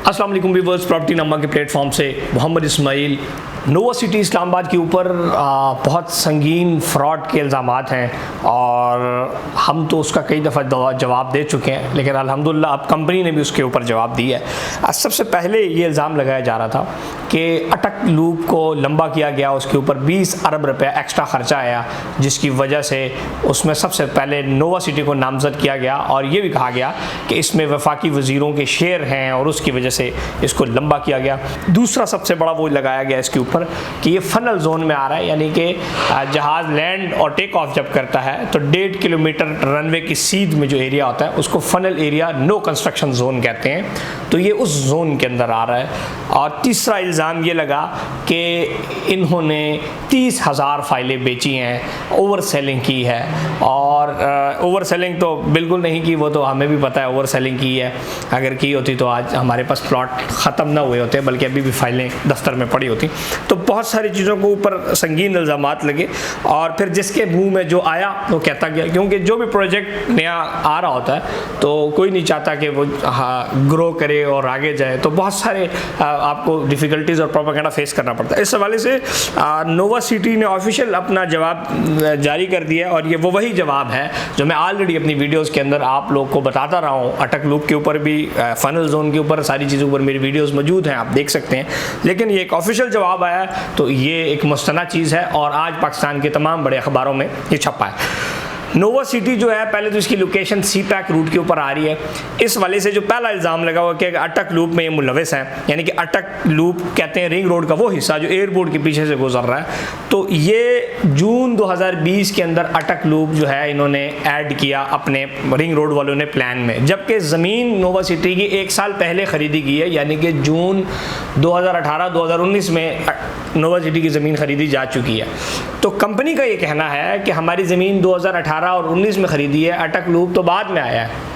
अस्सलाम वालेकुम viewers, property नमा के प्लेटफॉर्म से मोहम्मद इस्माइल। नोवा सिटी इस्लामाबाद के ऊपर बहुत संगीन फ्रॉड के इल्ज़ामात हैं और हम तो उसका कई दफ़ा जवाब दे चुके हैं, लेकिन अल्हम्दुलिल्लाह अब कंपनी ने भी उसके ऊपर जवाब दिया है। सबसे पहले ये इल्ज़ाम लगाया जा रहा था कि अटक लूप को लंबा किया गया, उसके ऊपर 20 अरब रुपये एक्स्ट्रा ख़र्चा आया, जिसकी वजह से उसमें सबसे पहले नोवा सिटी को नामज़द किया गया और ये भी कहा गया कि इसमें वफाकी वज़ीरों के शेयर हैं और उसकी वजह से इसको लंबा किया गया। दूसरा सबसे बड़ा वो लगाया गया इसके ऊपर कि ये फनल जोन में आ रहा है, यानी कि जहाज़ लैंड और टेक ऑफ जब करता है तो 1.5 किलोमीटर रनवे की सीध में जो एरिया होता है उसको funnel area no construction zone कहते हैं, तो ये उस जोन के अंदर आ रहा है। और तीसरा इल्ज़ाम ये लगा कि इन्होंने 30,000 फाइलें बेची हैं, ओवर सेलिंग की है। और ओवर सेलिंग तो बिल्कुल नहीं की, वो तो हमें भी पता है ओवर सेलिंग की है। अगर की होती तो आज हमारे पास प्लॉट ख़त्म ना हुए होते, बल्कि अभी भी फाइलें दफ्तर में पड़ी होती। तो बहुत सारी चीज़ों को ऊपर संगीन इल्ज़ामात लगे और फिर जिसके मुंह में जो आया वो कहता गया, क्योंकि जो भी प्रोजेक्ट नया आ रहा होता है तो कोई नहीं चाहता कि वो ग्रो करे और आगे जाए, तो बहुत सारे आपको डिफ़िकल्टीज़ और प्रोपेगेंडा फेस करना पड़ता है। इस हवाले से नोवा सिटी ने ऑफिशियल अपना जवाब जारी कर दिया है और ये वो वही जवाब है जो मैं ऑलरेडी अपनी वीडियोज़ के अंदर आप लोग को बताता रहा हूँ। अटक लूप के ऊपर भी, फनल जोन के ऊपर, सारी चीज़ों पर मेरी वीडियोज़ मौजूद हैं, आप देख सकते हैं। लेकिन ये एक ऑफिशियल जवाब आया तो ये एक मुस्तनद चीज़ है और आज पाकिस्तान के तमाम बड़े अखबारों में ये छपा है। नोवा सिटी जो है, पहले तो इसकी लोकेशन सी पैक रूट के ऊपर आ रही है। इस वाले से जो पहला इल्ज़ाम लगा हुआ कि अटक लूप में ये मुलविस है, यानी कि अटक लूप कहते हैं रिंग रोड का वो हिस्सा जो एयरपोर्ट के पीछे से गुजर रहा है। तो ये जून 2020 के अंदर अटक लूप जो है इन्होंने ऐड किया अपने रिंग रोड वालों ने प्लान में, जबकि ज़मीन नोवा सिटी की 1 साल पहले ख़रीदी गई है, यानी कि जून 2018-2019 में नोवा सिटी की ज़मीन ख़रीदी जा चुकी है। तो कंपनी का ये कहना है कि हमारी ज़मीन 2018 और 19 में ख़रीदी है, अटक लूप तो बाद में आया है।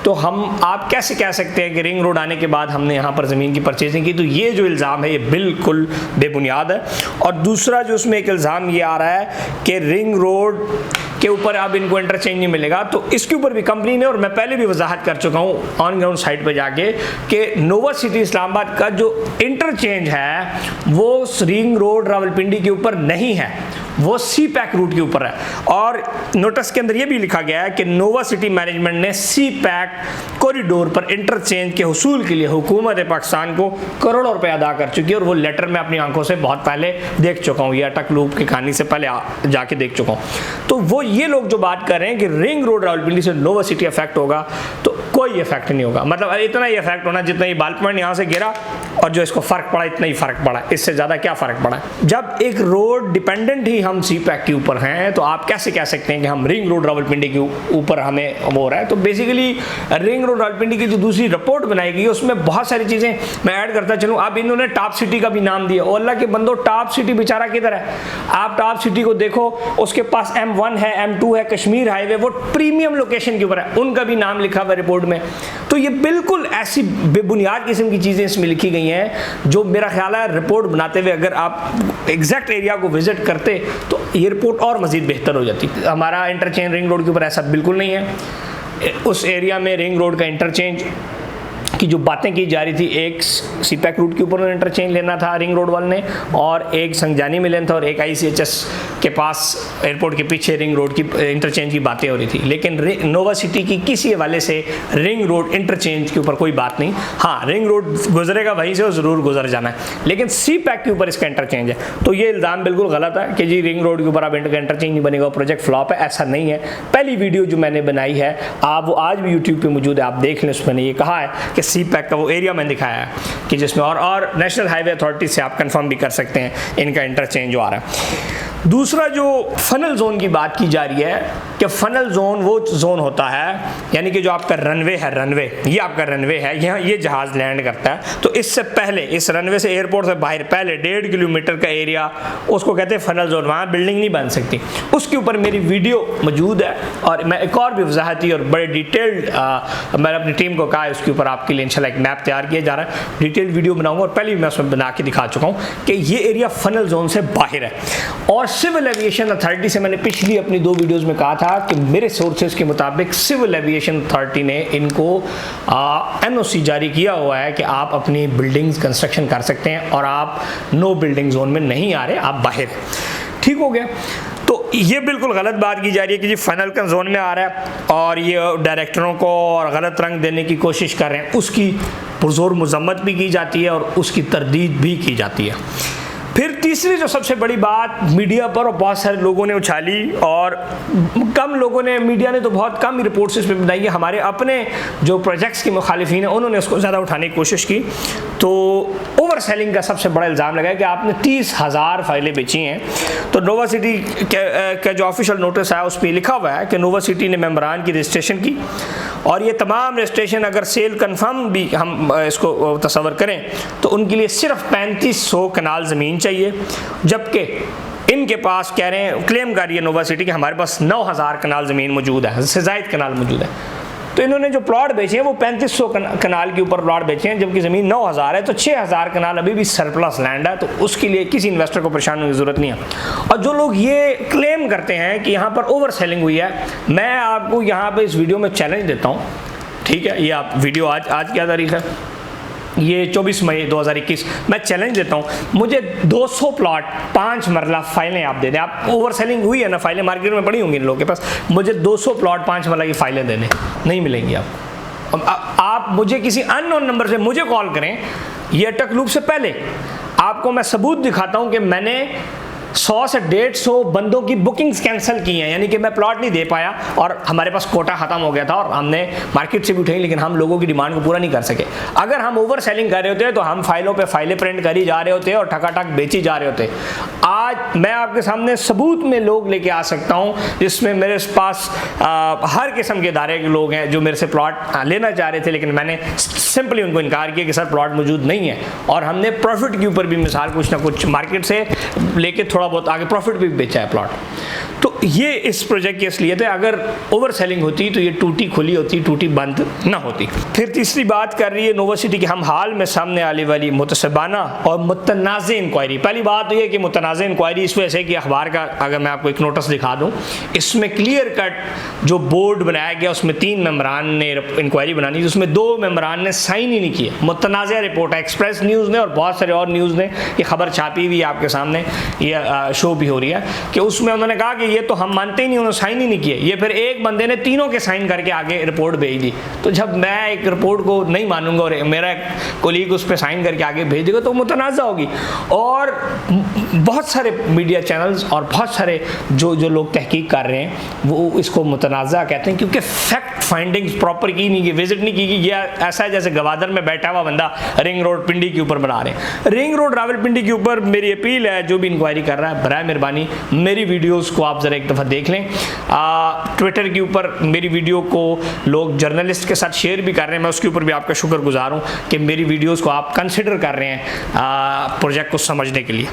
तो आप कैसे कह सकते हैं कि रिंग रोड आने के बाद हमने यहाँ पर ज़मीन की परचेजिंग की? तो ये जो इल्ज़ाम है ये बिल्कुल बेबुनियाद है। और दूसरा जो उसमें एक इल्ज़ाम ये आ रहा है कि रिंग रोड के ऊपर अब इनको इंटरचेंज नहीं मिलेगा, तो इसके ऊपर भी कंपनी ने, और मैं पहले भी वजाहत कर चुका हूँ ऑन ग्राउंड साइट पर जाके, कि नोवा सिटी इस्लामाबाद का जो इंटरचेंज है वो रिंग रोड रावलपिंडी के ऊपर नहीं है, वो सी पैक रूट के ऊपर है। और नोटिस के अंदर ये भी लिखा गया है कि नोवा सिटी मैनेजमेंट ने सी पैक कॉरिडोर पर इंटरचेंज के हुसूल के लिए हुकूमत पाकिस्तान को करोड़ों रुपए अदा कर चुकी है, और वो लेटर मैं अपनी आंखों से बहुत पहले देख चुका हूँ, ये अटक लूप की कहानी से पहले जाके देख चुका हूँ। तो वो ये लोग जो बात कर रहे हैं कि रिंग रोड रावलपिंडी से नोवा सिटी इफेक्ट होगा, तो कोई इफेक्ट नहीं होगा। मतलब इतना ही इफेक्ट होना जितना ही बाल पॉइंट यहाँ से गिरा और जो इसको फ़र्क पड़ा इतना ही फ़र्क पड़ा, इससे ज़्यादा क्या फ़र्क पड़ा। जब एक रोड डिपेंडेंट ही हम सी पैक के ऊपर हैं, तो आप कैसे कह सकते हैं कि हम रिंग रोड रावलपिंडी के ऊपर हमें वो हो रहा है? तो बेसिकली रिंग रोड रावलपिंडी की जो दूसरी रिपोर्ट बनाई गई उसमें बहुत सारी चीज़ें मैं ऐड करता चलूँ। अब इन्होंने टॉप सिटी का भी नाम दिया, और अल्लाह के बंदो टॉप सिटी बेचारा किधर है? आप टॉप सिटी को देखो, उसके पास M1 है, M2 है, कश्मीर हाईवे, वो प्रीमियम लोकेशन के ऊपर है, उनका भी नाम लिखा हुआ रिपोर्ट में। तो ये बिल्कुल ऐसी बेबुनियाद किस्म की चीज़ें इसमें लिखी गई हैं जो मेरा ख्याल है रिपोर्ट बनाते हुए अगर आप एग्जैक्ट एरिया को विजिट करते तो ये रिपोर्ट और मज़ीद बेहतर हो जाती। हमारा इंटरचेंज रिंग रोड के ऊपर ऐसा बिल्कुल नहीं है। उस एरिया में रिंग रोड का इंटरचेंज की जो बातें की जा रही थी, एक सी पैक रूट के ऊपर इंटरचेंज लेना था रिंग रोड वाले ने, और एक संजानी में लेना था, और एक ICHS के पास एयरपोर्ट के पीछे रिंग रोड की इंटरचेंज की बातें हो रही थी। लेकिन नोवा सिटी की किसी हवाले से रिंग रोड इंटरचेंज के ऊपर कोई बात नहीं। हाँ, रिंग रोड गुजरेगा वहीं से, वो ज़रूर गुजर जाना है, लेकिन सी पैक के ऊपर इसका इंटरचेंज है। तो ये इल्ज़ाम बिल्कुल गलत है कि जी रिंग रोड के ऊपर अब इंटरचेंज नहीं बनेगा, प्रोजेक्ट फ्लॉप है, ऐसा नहीं है। पहली वीडियो जो मैंने बनाई है आप वो आज भी यूट्यूब पर मौजूद है, आप देख लें, उसमें ये कहा है कि सी पैक का वो एरिया मैंने दिखाया है कि जिसमें और नेशनल हाईवे अथॉरिटी से आप कंफर्म भी कर सकते हैं इनका इंटरचेंज जो आ रहा है। दूसरा जो फनल जोन की बात की जा रही है कि फनल जोन वो जोन होता है, यानी कि जो आपका रनवे है, रनवे ये आपका रनवे है, यहाँ ये जहाज़ लैंड करता है, तो इससे पहले इस रनवे से एयरपोर्ट से बाहर पहले 1.5 किलोमीटर का एरिया, उसको कहते हैं फनल जोन, वहाँ बिल्डिंग नहीं बन सकती। उसके ऊपर मेरी वीडियो मौजूद है और मैं एक और भी वजाहती और बड़े डिटेल्ड मैंने अपनी टीम को कहा है उसके ऊपर आपके लिए इंशाल्लाह एक मैप तैयार किया जा रहा है, डिटेल्ड वीडियो बनाऊंगा, और पहले भी मैं उसमें बना के दिखा चुका हूँ कि ये एरिया फनल जोन से बाहर है। और सिविल एविएशन अथॉरिटी से मैंने पिछली अपनी 2 वीडियोस में कहा था कि मेरे सोर्सेज के मुताबिक सिविल एविएशन अथॉरिटी ने इनको एनओसी जारी किया हुआ है कि आप अपनी बिल्डिंग्स कंस्ट्रक्शन कर सकते हैं और आप नो बिल्डिंग जोन में नहीं आ रहे, आप बाहर। ठीक हो गया। तो ये बिल्कुल गलत बात की जा रही है कि जी फाइनल जोन में आ रहा है और ये डायरेक्टरों को और गलत रंग देने की कोशिश कर रहे हैं, उसकी पुरजोर मजम्मत भी की जाती है और उसकी तरदीद भी की जाती है। फिर तीसरी जो सबसे बड़ी बात मीडिया पर और बहुत सारे लोगों ने उछाली और कम लोगों ने, मीडिया ने तो बहुत कम ही रिपोर्ट्स इस पर बनाई है, हमारे अपने जो प्रोजेक्ट्स के मुखालिफिन हैं उन्होंने उसको ज़्यादा उठाने की कोशिश की। तो ओवर सेलिंग का सबसे बड़ा इल्ज़ाम लगाया कि आपने 30,000 फाइलें बेची हैं। तो नोवा सिटी का जो ऑफिशियल नोटिस आया उस पर लिखा हुआ है कि नोवा सिटी ने मेम्बरान की रजिस्ट्रेशन की और ये तमाम रजिस्ट्रेशन अगर सेल कन्फर्म भी हम इसको तस्वर करें तो उनके लिए सिर्फ 3500 कनाल ज़मीन चाहिए, जबकि इनके पास कह रहे हैं, क्लेम कर रही है नोवा सिटी कि हमारे पास 9,000 कनाल ज़मीन मौजूद है, इससे ज़ायद कनाल मौजूद है। तो इन्होंने जो प्लॉट बेचे हैं वो 3500 कनाल के ऊपर प्लॉट बेचे हैं, जबकि ज़मीन 9,000 है। तो 6,000 कनाल अभी भी सरप्लस लैंड है, तो उसके लिए किसी इन्वेस्टर को परेशान होने की ज़रूरत नहीं है। और जो लोग ये क्लेम करते हैं कि यहाँ पर ओवर सेलिंग हुई है, मैं आपको यहाँ पर इस वीडियो में चैलेंज देता हूँ। ठीक है, ये आप वीडियो आज क्या तारीख है, ये 24 मई 2021, मैं चैलेंज देता हूँ, मुझे 200 प्लॉट 5 मरला फाइलें आप दे दें। आप ओवर सेलिंग हुई है ना, फाइलें मार्केट में पड़ी होंगी इन लोगों के पास, मुझे 200 प्लॉट 5 मरला की फाइलें दे दें, नहीं मिलेंगी आपको। आप मुझे किसी अननोन नंबर से मुझे कॉल करें, ये अटक लूप से पहले आपको मैं सबूत दिखाता हूँ कि मैंने 100 से 150 बंदों की बुकिंग्स कैंसिल की हैं, यानी कि मैं प्लॉट नहीं दे पाया और हमारे पास कोटा ख़त्म हो गया था और हमने मार्केट से भी उठाई, लेकिन हम लोगों की डिमांड को पूरा नहीं कर सके। अगर हम ओवर सेलिंग कर रहे होते तो हम फाइलों पे फाइलें प्रिंट करी जा रहे होते और ठकाठक बेची जा रहे होते। आज मैं आपके सामने सबूत में लोग लेके आ सकता हूँ, जिसमें मेरे पास हर किस्म के इदारे के लोग हैं जो मेरे से प्लॉट लेना चाह रहे थे, लेकिन मैंने सिंपली उनको इनकार किया कि सर प्लॉट मौजूद नहीं है। और हमने प्रॉफिट के ऊपर भी मिसाल कुछ ना कुछ मार्केट से लेके थोड़ा बहुत आगे प्रॉफिट भी बेचा है प्लॉट। तो ये इस प्रोजेक्ट की असलियत है। अगर ओवर सेलिंग होती तो ये टूटी खुली होती, टूटी बंद ना होती। फिर तीसरी बात कर रही है नोवा सिटी की हम हाल में सामने आने वाली मुतसबाना और मुतनाज़ इंक्वायरी। पहली बात तो ये कि मुतनाज़ इंक्वायरी इस वजह से कि अखबार का अगर मैं आपको एक नोटिस दिखा दूँ, इसमें क्लियर कट जो बोर्ड बनाया गया उसमें 3 मेंबरान ने इंक्वायरी बनानी, जिसमें 2 मेंबरान ने साइन ही नहीं किए। मुतनाज़ रिपोर्ट है, एक्सप्रेस न्यूज़ ने और बहुत सारे और न्यूज़ ने ये खबर छापी हुई आपके सामने, ये शो भी हो रही है कि उसमें उन्होंने कहा कि ये तो हम मानते ही नहीं, उन्होंने साइन ही नहीं किए। ये फिर एक बंदे ने तीनों के साइन करके आगे रिपोर्ट भेज दी। तो जब मैं एक रिपोर्ट को नहीं मानूंगा और मेरा कोलीग उस पर साइन करके आगे भेज देगा तो मुतनाज़ा होगी। और बहुत सारे मीडिया चैनल्स और बहुत सारे जो लोग तहकीक कर रहे हैं वो इसको मुतनाज़ा कहते हैं, क्योंकि फैक्ट फाइंडिंग्स प्रॉपर की नहीं की, विजिट नहीं की। ये ऐसा है जैसे गवादर में बैठा हुआ बंदा रिंग रोड पिंडी के ऊपर बना रहे हैं। रिंग रोड रावलपिंडी के ऊपर मेरी अपील है, जो भी इंक्वायरी कर रहा है बराए मेहरबानी मेरी वीडियोस को आप ज़रा एक दफ़ा देख लें। ट्विटर के ऊपर मेरी वीडियो को लोग जर्नलिस्ट के साथ शेयर भी कर रहे हैं, मैं उसके ऊपर भी आपका शुक्रगुजार हूँ कि मेरी वीडियोस को आप कंसिडर कर रहे हैं प्रोजेक्ट को समझने के लिए।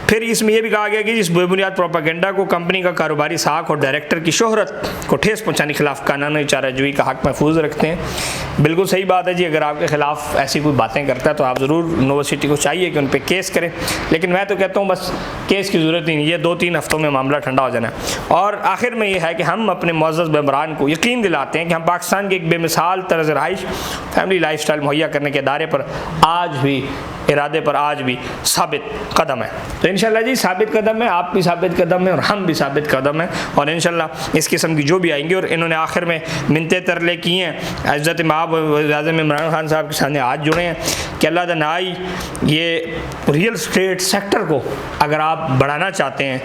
फिर इसमें यह भी कहा गया कि इस बेबुनियाद प्रोपेगेंडा को कंपनी का कारोबारी साख और डायरेक्टर की शोहरत को ठेस पहुंचाने के खिलाफ कानूनी चाराजोई का हक महफूज रखते हैं। बिल्कुल सही बात है जी, अगर आपके खिलाफ ऐसी कोई बातें करता है तो आप ज़रूर नोवा सिटी को चाहिए कि उन पर केस करें, लेकिन मैं तो कहता हूँ बस केस की ज़रूरत ही नहीं, ये 2-3 हफ्तों में मामला ठंडा हो जाना है। और आखिर में यह है कि हम अपने मुअज़्ज़ज़ मेंबरान को यकीन दिलाते हैं कि हम पाकिस्तान के एक बेमिसाल तर्ज़ रहाइश फैमिली लाइफ स्टाइल मुहैया करने के इदारे पर आज भी इरादे पर आज भी साबित कदम है। तो इंशाल्लाह जी साबित कदम है, आप भी साबित कदम है और हम भी साबित कदम है। और इंशाल्लाह इस किस्म की जो भी आएंगी, और इन्होंने आखिर में मिन्नतें तरले की हैं, इज़्ज़त माब वज़ीर-ए-आज़म इमरान खान साहब के सामने हाथ जुड़े हैं कि अल्लाह दा नाई ये रियल स्टेट सेक्टर को अगर आप बढ़ाना चाहते हैं,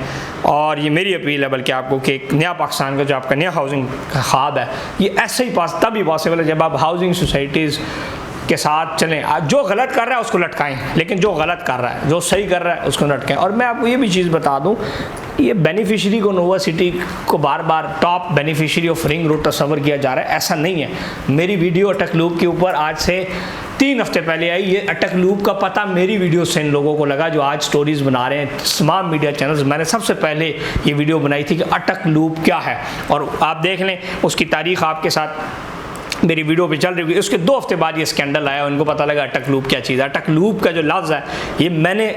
और ये मेरी अपील है बल्कि आपको कि एक नया पाकिस्तान का जो आपका नया हाउसिंग का ख्वाब है, ये ऐसे ही तभी पॉसिबल है जब आप हाउसिंग सोसाइटीज़ के साथ चलें। जो गलत कर रहा है उसको लटकाएं, लेकिन जो गलत कर रहा है, जो सही कर रहा है उसको लटकाएं। और मैं आपको ये भी चीज़ बता दूं, ये बेनिफिशियरी को नोवा सिटी को बार बार top beneficiary of ring road तस्वर किया जा रहा है, ऐसा नहीं है। मेरी वीडियो अटक लूप के ऊपर आज से 3 हफ्ते पहले आई। ये अटक लूप का पता मेरी वीडियो से इन लोगों को लगा जो आज स्टोरीज़ बना रहे हैं तमाम मीडिया चैनल्स। मैंने सबसे पहले ये वीडियो बनाई थी कि अटक लूप क्या है, और आप देख लें उसकी तारीख आपके साथ मेरी वीडियो पे चल रही है। उसके 2 हफ्ते बाद ये स्कैंडल आया, उनको पता लगा अटक लूप क्या चीज़ है। अटक लूप का जो लफ्ज़ है ये मैंने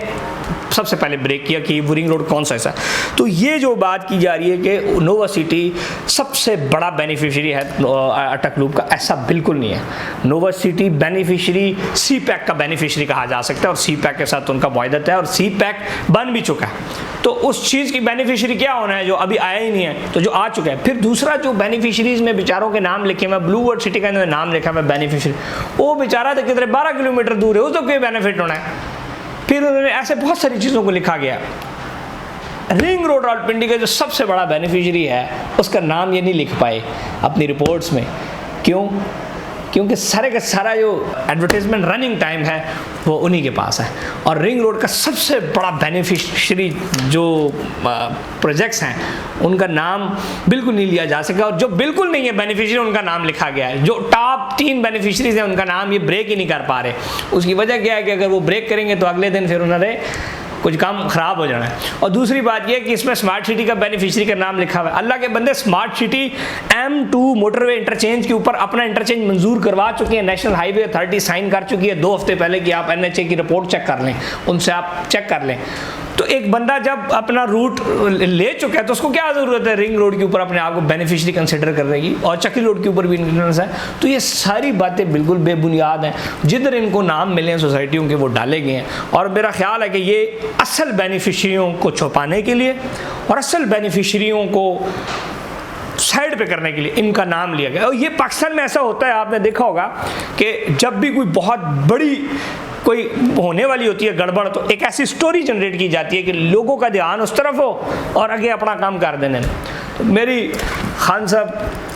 सबसे पहले ब्रेक किया कि वो रिंग रोड कौन सा ऐसा। तो ये जो बात की जा रही है कि नोवा सिटी सबसे बड़ा बेनिफिशियरी है अटक लूप का, ऐसा बिल्कुल नहीं है। नोवा सिटी बेनिफिशियरी सी पैक का बेनिफिशियरी कहा जा सकता है और सी पैक के साथ उनका मुआहदा है और सी पैक बन भी चुका है। तो उस चीज़ की बेनिफिशियरी क्या होना है जो अभी आया ही नहीं है, तो जो आ चुका है। फिर दूसरा जो बेनिफिशरीज में बेचारों के नाम लिखे हुए, ब्लू वर्ल्ड सिटी का नाम लिखा हुआ बेनिफिशरी, वो बेचारा तो कितने 12 किलोमीटर दूर है, उसको कोई बेनिफिट होना है। फिर उन्होंने ऐसे बहुत सारी चीज़ों को लिखा गया। रिंग रोड रावलपिंडी का जो सबसे बड़ा बेनिफिशरी है उसका नाम ये नहीं लिख पाए अपनी रिपोर्ट्स में। क्यों? क्योंकि सारे का सारा जो एडवर्टाइजमेंट रनिंग टाइम है वो उन्हीं के पास है। और रिंग रोड का सबसे बड़ा बेनिफिशरी जो प्रोजेक्ट्स हैं उनका नाम बिल्कुल नहीं लिया जा सका, और जो बिल्कुल नहीं है बेनिफिशरी उनका नाम लिखा गया है। जो टॉप 3 बेनिफिशरीज हैं उनका नाम ये ब्रेक ही नहीं कर पा रहे। उसकी वजह क्या है कि अगर वो ब्रेक करेंगे तो अगले दिन फिर उन्होंने कुछ काम खराब हो जाना है। और दूसरी बात यह कि इसमें स्मार्ट सिटी का बेनिफिशरी का नाम लिखा हुआ है। अल्लाह के बंदे, smart city M2 motorway interchange के ऊपर अपना इंटरचेंज मंजूर करवा चुकी है, नेशनल हाईवे अथॉरिटी साइन कर चुकी है 2 हफ्ते पहले कि आप NHA की रिपोर्ट चेक कर लें, उनसे आप चेक कर लें। तो एक बंदा जब अपना रूट ले चुका है तो उसको क्या ज़रूरत है रिंग रोड के ऊपर अपने आप को बेनिफिशरी कंसिडर करने की, और चक्री रोड के ऊपर भी इंटरनेस है। तो ये सारी बातें बिल्कुल बेबुनियाद हैं। जिधर इनको नाम मिले हैं सोसाइटियों के वो डाले गए हैं, और मेरा ख्याल है कि ये असल बेनिफिशरियों को छुपाने के लिए और असल बेनिफिशरियों को साइड पे करने के लिए इनका नाम लिया गया। और ये पाकिस्तान में ऐसा होता है, आपने देखा होगा कि जब भी कोई बहुत बड़ी कोई होने वाली होती है गड़बड़, तो एक ऐसी स्टोरी जनरेट की जाती है कि लोगों का ध्यान उस तरफ हो और आगे अपना काम कर देने। तो मेरी खान साहब,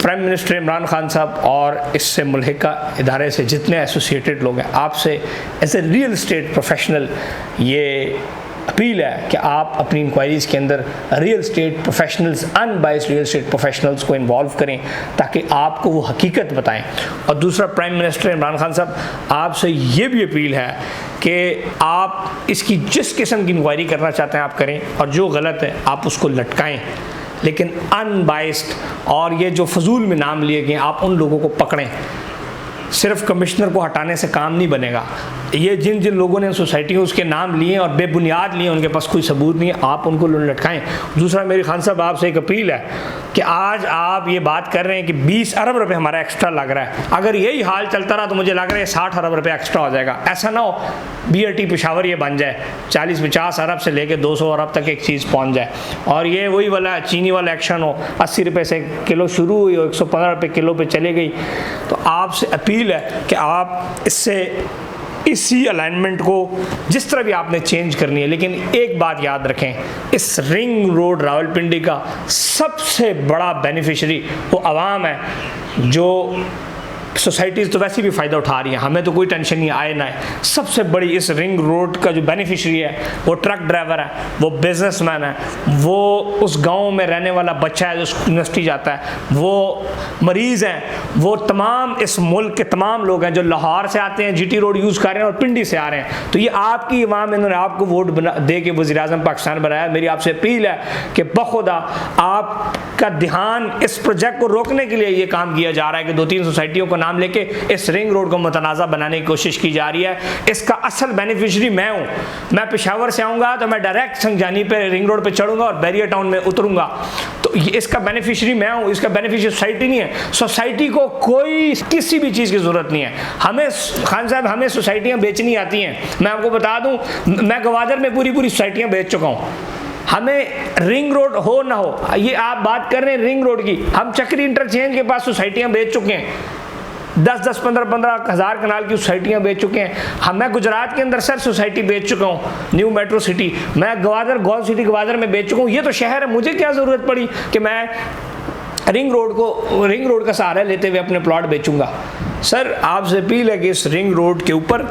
प्राइम मिनिस्टर इमरान खान साहब और इससे मुल्हिका इदारे से जितने एसोसिएटेड लोग हैं, आपसे as a real estate professional ये अपील है कि आप अपनी इंक्वायरीज़ के अंदर real estate professionals, unbiased real estate professionals को इन्वॉल्व करें ताकि आपको वो हकीकत बताएं। और दूसरा, प्राइम मिनिस्टर इमरान खान साहब, आपसे ये भी अपील है कि आप इसकी जिस किस्म की इंक्वायरी करना चाहते हैं आप करें, और जो गलत है आप उसको लटकाएं, लेकिन अनबाइस्ड। और ये जो फजूल में नाम लिए गए आप उन लोगों को पकड़ें। सिर्फ कमिश्नर को हटाने से काम नहीं बनेगा। ये जिन जिन लोगों ने सोसाइटी में उसके नाम लिए और बेबुनियाद लिए, उनके पास कोई सबूत नहीं है, आप उनको लटकाएं। दूसरा, मेरी खान साहब आपसे एक अपील है कि आज आप ये बात कर रहे हैं कि 20 अरब रुपए हमारा एक्स्ट्रा लग रहा है। अगर यही हाल चलता रहा तो मुझे लग रहा है 60 अरब रुपए एक्स्ट्रा हो जाएगा। ऐसा ना हो BRT पेशावर ये बन जाए 40-50 अरब से लेके 200 अरब तक एक चीज़ पहुँच जाए, और ये वही वाला चीनी वाला एक्शन हो, 80 रुपये से किलो शुरू हुई और 115 रुपये किलो पे चले गई। तो आपसे अपील है कि आप इससे इसी अलाइनमेंट को जिस तरह भी आपने चेंज करनी है, लेकिन एक बात याद रखें, इस रिंग रोड रावलपिंडी का सबसे बड़ा बेनिफिशरी वो आवाम है, जो सोसाइटीज़ तो वैसे भी फ़ायदा उठा रही हैं, हमें तो कोई टेंशन नहीं आए ना है। सबसे बड़ी इस रिंग रोड का जो बेनिफिशरी है वो ट्रक ड्राइवर है, वो बिजनेसमैन है, वो उस गांव में रहने वाला बच्चा है जो यूनिवर्सिटी जाता है, वो मरीज़ हैं, वो तमाम इस मुल्क के तमाम लोग हैं जो लाहौर से आते हैं, GT रोड यूज़ कर रहे हैं और पिंडी से आ रहे हैं। तो ये आपकी इमाम, इन्होंने आपको वोट दे के वज़ीर आज़म पाकिस्तान बनाया। मेरी आपसे अपील है कि बखुदा आपका ध्यान इस प्रोजेक्ट को रोकने के लिए ये काम किया जा रहा है कि 2-3 सोसाइटियों को नाम लेके इस रिंग रोड को मुतनाज़ा बनाने की कोशिश की जा रही है। इसका असल बेनिफिशरी मैं हूँ। मैं पेशावर से आऊँगा तो मैं डायरेक्ट संजानी पे रिंग रोड पे चढ़ूँगा और बैरियर टाउन में उतरूँगा, तो इसका बेनिफिशरी मैं हूँ, इसका बेनिफिशरी सोसाइटी नहीं है। सोसाइटी को कोई किसी भी चीज़ की ज़रूरत नहीं है। हमें खान साहब, हमें सोसाइटियाँ बेचनी आती हैं। मैं आपको बता दूँ, मैं गवादर में पूरी सोसाइटियाँ बेच चुका हूँ। हमें रिंग रोड हो ना हो, ये आप बात कर रहे हैं रिंग रोड की, हम चक्री इंटरचेंज के पास सोसाइटियाँ बेच चुके हैं। 10-10, 15-15 हज़ार कनाल की सोसाइटियाँ बेच चुके हैं। मैं गुजरात के अंदर सर सोसाइटी बेच चुका हूँ, न्यू मेट्रो सिटी। मैं गवादर, गोल सिटी गवादर में बेच चुका हूँ। ये तो शहर है, मुझे क्या ज़रूरत पड़ी कि मैं रिंग रोड का सहारा लेते हुए अपने प्लॉट बेचूंगा। सर आपसे अपील है कि इस रिंग रोड के ऊपर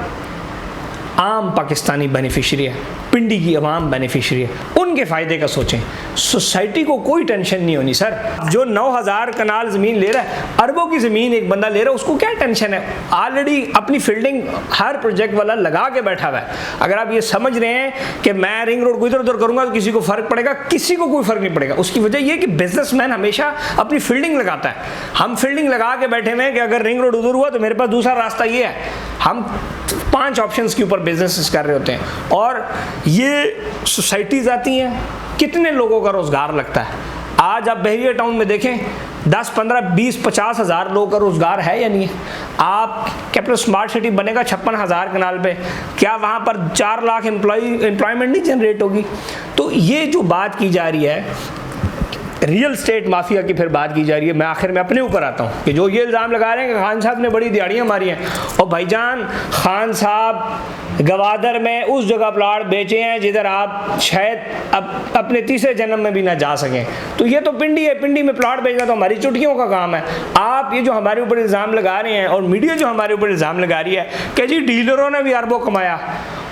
आम पाकिस्तानी बेनिफिशरी है, पिंडी की आवाम बेनिफिशरी है, उनके फ़ायदे का सोचें। सोसाइटी को कोई टेंशन नहीं होनी सर। जो 9000 कनाल ज़मीन ले रहा है, अरबों की ज़मीन एक बंदा ले रहा है, उसको क्या टेंशन है? ऑलरेडी अपनी फील्डिंग हर प्रोजेक्ट वाला लगा के बैठा हुआ है। अगर आप ये समझ रहे हैं कि मैं रिंग रोड को इधर उधर करूँगा तो किसी को फ़र्क पड़ेगा, किसी को कोई फ़र्क नहीं पड़ेगा। उसकी वजह यह कि बिजनेसमैन हमेशा अपनी फील्डिंग लगाता है। हम फील्डिंग लगा के बैठे हुए हैं कि अगर रिंग रोड उधर हुआ तो मेरे पास दूसरा रास्ता ये है। हम 5 ऑप्शंस के ऊपर बिजनेसेस कर रहे होते हैं और ये सोसाइटीज़ आती हैं, कितने लोगों का रोज़गार लगता है। आज आप बहरिया टाउन में देखें 10, 15, 20, 50 हज़ार लोगों का रोज़गार है या नहीं है। आप कैपिटल स्मार्ट सिटी बनेगा 56,000 कनाल पे, क्या वहाँ पर 4 लाख एम्प्लॉयमेंट नहीं जनरेट होगी। तो ये जो बात की जा रही है रियल स्टेट माफिया की, फिर बात की जा रही है, मैं आखिर में अपने ऊपर आता हूँ कि जो ये इल्ज़ाम लगा रहे हैं कि खान साहब ने बड़ी दिहाड़ियाँ मारी हैं, और भाईजान खान साहब गवादर में उस जगह प्लाट बेचे हैं जिधर आप शायद अपने तीसरे जन्म में भी ना जा सकें। तो ये तो पिंडी है, पिंडी में प्लाट बेचना तो हमारी चुटकियों का काम है। आप ये जो हमारे ऊपर इल्ज़ाम लगा रहे हैं और मीडिया जो हमारे ऊपर इल्ज़ाम लगा रही है कि जी डीलरों ने भी अरबों कमाया,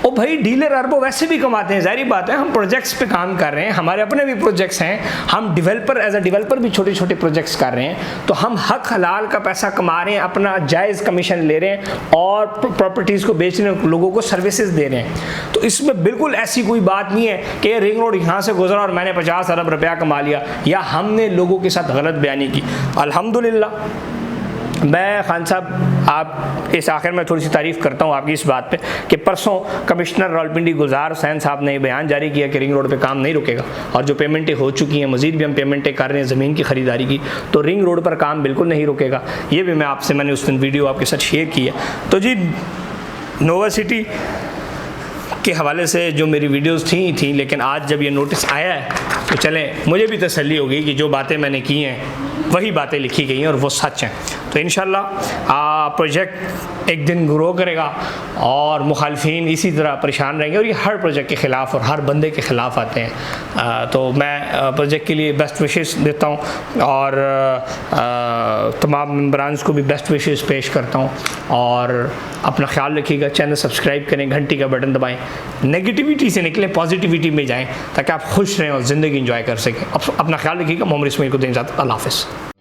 ओ भाई डीलर अरबों वैसे भी कमाते हैं, ज़ाहिर बात है। हम प्रोजेक्ट्स पे काम कर रहे हैं, हमारे अपने भी प्रोजेक्ट्स हैं, हम डिवेलपर एज अ डिवेलपर भी छोटे छोटे प्रोजेक्ट्स कर रहे हैं, तो हम हक हलाल का पैसा कमा रहे हैं, अपना जायज़ कमीशन ले रहे हैं और प्रॉपर्टीज़ को बेचने लोगों को सर्विसेज दे रहे हैं। तो इसमें बिल्कुल ऐसी कोई बात नहीं है कि ये रिंग रोड यहाँ से गुजरा और मैंने 50 अरब रुपया कमा लिया या हमने लोगों के साथ गलत बयानी की। अल्हम्दुलिल्लाह मैं खान साहब आप इस आखिर में थोड़ी सी तारीफ़ करता हूँ आपकी इस बात पे कि परसों कमिश्नर रावलपिंडी गुलजार हुसैन साहब ने बयान जारी किया कि रिंग रोड पे काम नहीं रुकेगा और जो पेमेंटें हो चुकी हैं मज़ीद भी हम पेमेंटें कर रहे हैं ज़मीन की ख़रीदारी की, तो रिंग रोड पर काम बिल्कुल नहीं रुकेगा। ये भी मैंने उस दिन वीडियो आपके साथ शेयर की है। तो जी नोवा सिटी के हवाले से जो मेरी वीडियोस थी, लेकिन आज जब ये नोटिस आया है तो चलें मुझे भी तसल्ली होगी कि जो बातें मैंने की हैं वही बातें लिखी गई हैं और वो सच हैं। तो इंशाल्लाह प्रोजेक्ट एक दिन ग्रो करेगा और मुखालफिन इसी तरह परेशान रहेंगे और ये हर प्रोजेक्ट के ख़िलाफ़ और हर बंदे के ख़िलाफ़ आते हैं। तो मैं प्रोजेक्ट के लिए बेस्ट विशेस देता हूँ और तमाम मेंबरान को भी बेस्ट विशेस पेश करता हूँ। और अपना ख्याल रखिएगा, चैनल सब्सक्राइब करें, घंटी का बटन दबाएँ, नेगेटिविटी से निकलें, पॉजिटिविटी में जाएँ ताकि आप खुश रहें और ज़िंदगी इंजॉय कर सकें। अपना ख्याल रखिएगा। मोहम्मद इस्माइल को दें इजाज़त। अल्लाह हाफ़िज़।